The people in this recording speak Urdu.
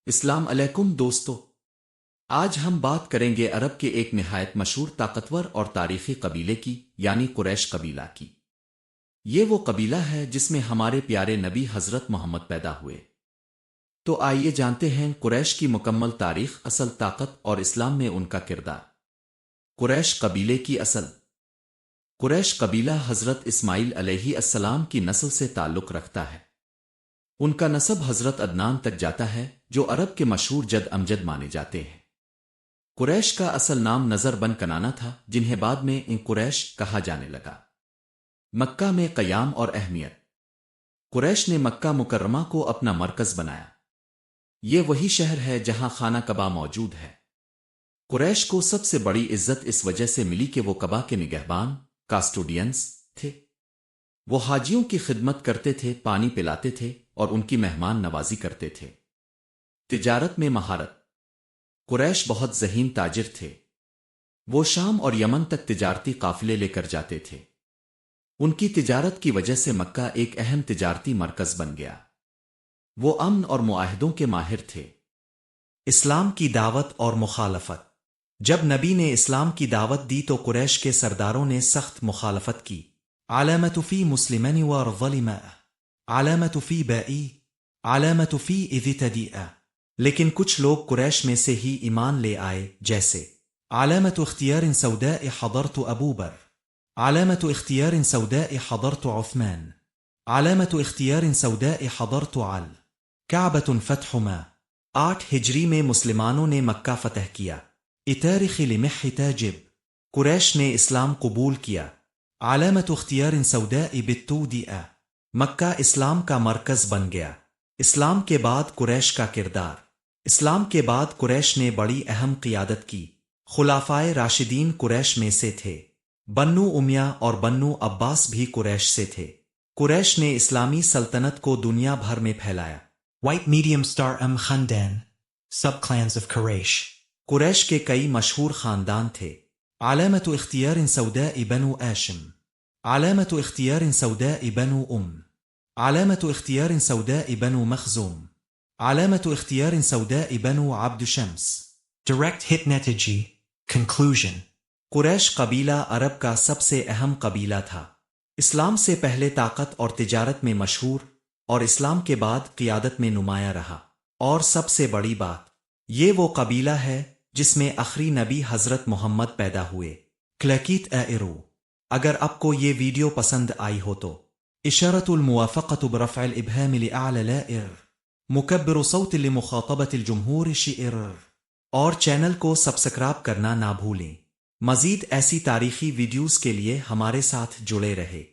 السلام علیکم دوستو، آج ہم بات کریں گے عرب کے ایک نہایت مشہور طاقتور اور تاریخی قبیلے کی، یعنی قریش قبیلہ کی۔ یہ وہ قبیلہ ہے جس میں ہمارے پیارے نبی حضرت محمد پیدا ہوئے۔ تو آئیے جانتے ہیں قریش کی مکمل تاریخ، اصل طاقت اور اسلام میں ان کا کردار۔ قریش قبیلے کی اصل۔ قریش قبیلہ حضرت اسماعیل علیہ السلام کی نسل سے تعلق رکھتا ہے۔ ان کا نسب حضرت عدنان تک جاتا ہے، جو عرب کے مشہور جد امجد مانے جاتے ہیں۔ قریش کا اصل نام نظر بن کنانا تھا، جنہیں بعد میں ان قریش کہا جانے لگا۔ مکہ میں قیام اور اہمیت۔ قریش نے مکہ مکرمہ کو اپنا مرکز بنایا۔ یہ وہی شہر ہے جہاں خانہ کعبہ موجود ہے۔ قریش کو سب سے بڑی عزت اس وجہ سے ملی کہ وہ کعبہ کے نگہبان، کاسٹوڈینز تھے۔ وہ حاجیوں کی خدمت کرتے تھے، پانی پلاتے تھے اور ان کی مہمان نوازی کرتے تھے۔ تجارت میں مہارت۔ قریش بہت ذہین تاجر تھے۔ وہ شام اور یمن تک تجارتی قافلے لے کر جاتے تھے۔ ان کی تجارت کی وجہ سے مکہ ایک اہم تجارتی مرکز بن گیا۔ وہ امن اور معاہدوں کے ماہر تھے۔ اسلام کی دعوت اور مخالفت۔ جب نبی نے اسلام کی دعوت دی تو قریش کے سرداروں نے سخت مخالفت کی۔ علامت فی مسلمین و الظلم، علامت فی بائی، علامت فی اذ تدیع۔ لیکن کچھ لوگ قریش میں سے ہی ایمان لے آئے، جیسے علامت اختیار سوداء حضرت ابو بر، علامت اختیار سوداء حضرت عثمان، علامت اختیار سوداء حضرت علی۔ کعبۃ فتح ما 8 ہجری میں مسلمانوں نے مکہ فتح کیا۔ اتارخ لمح تاجب، قریش نے اسلام قبول کیا۔ علامت اختیار سوداء بالتودیع، مکہ اسلام کا مرکز بن گیا۔ اسلام کے بعد قریش کا کردار۔ اسلام کے بعد قریش نے بڑی اہم قیادت کی۔ خلفائے راشدین قریش میں سے تھے۔ بنو امیہ اور بنو عباس بھی قریش سے تھے۔ قریش نے اسلامی سلطنت کو دنیا بھر میں پھیلایا۔ White medium star Khandan, subclans of Quraysh. قریش کے کئی مشہور خاندان تھے۔ علامت اختیار سوداء بنو آشم، علامت اختیار سوداء بنو علامت اختیار سوداء بنو مخزوم، علامت اختیار سوداء بنو عبد شمس۔ Direct hit نتیجی conclusion. قریش قبیلہ عرب کا سب سے اہم قبیلہ تھا۔ اسلام سے پہلے طاقت اور تجارت میں مشہور، اور اسلام کے بعد قیادت میں نمایاں رہا۔ اور سب سے بڑی بات، یہ وہ قبیلہ ہے جس میں آخری نبی حضرت محمد پیدا ہوئے۔ کلکیت ایرو۔ اگر آپ کو یہ ویڈیو پسند آئی ہو تو اشارت الموافقت برفع الابہام لأعلى لائر، مکبر صوت لمخاطبت الجمہور شئر، اور چینل کو سبسکرائب کرنا نہ بھولیں۔ مزید ایسی تاریخی ویڈیوز کے لیے ہمارے ساتھ جڑے رہے۔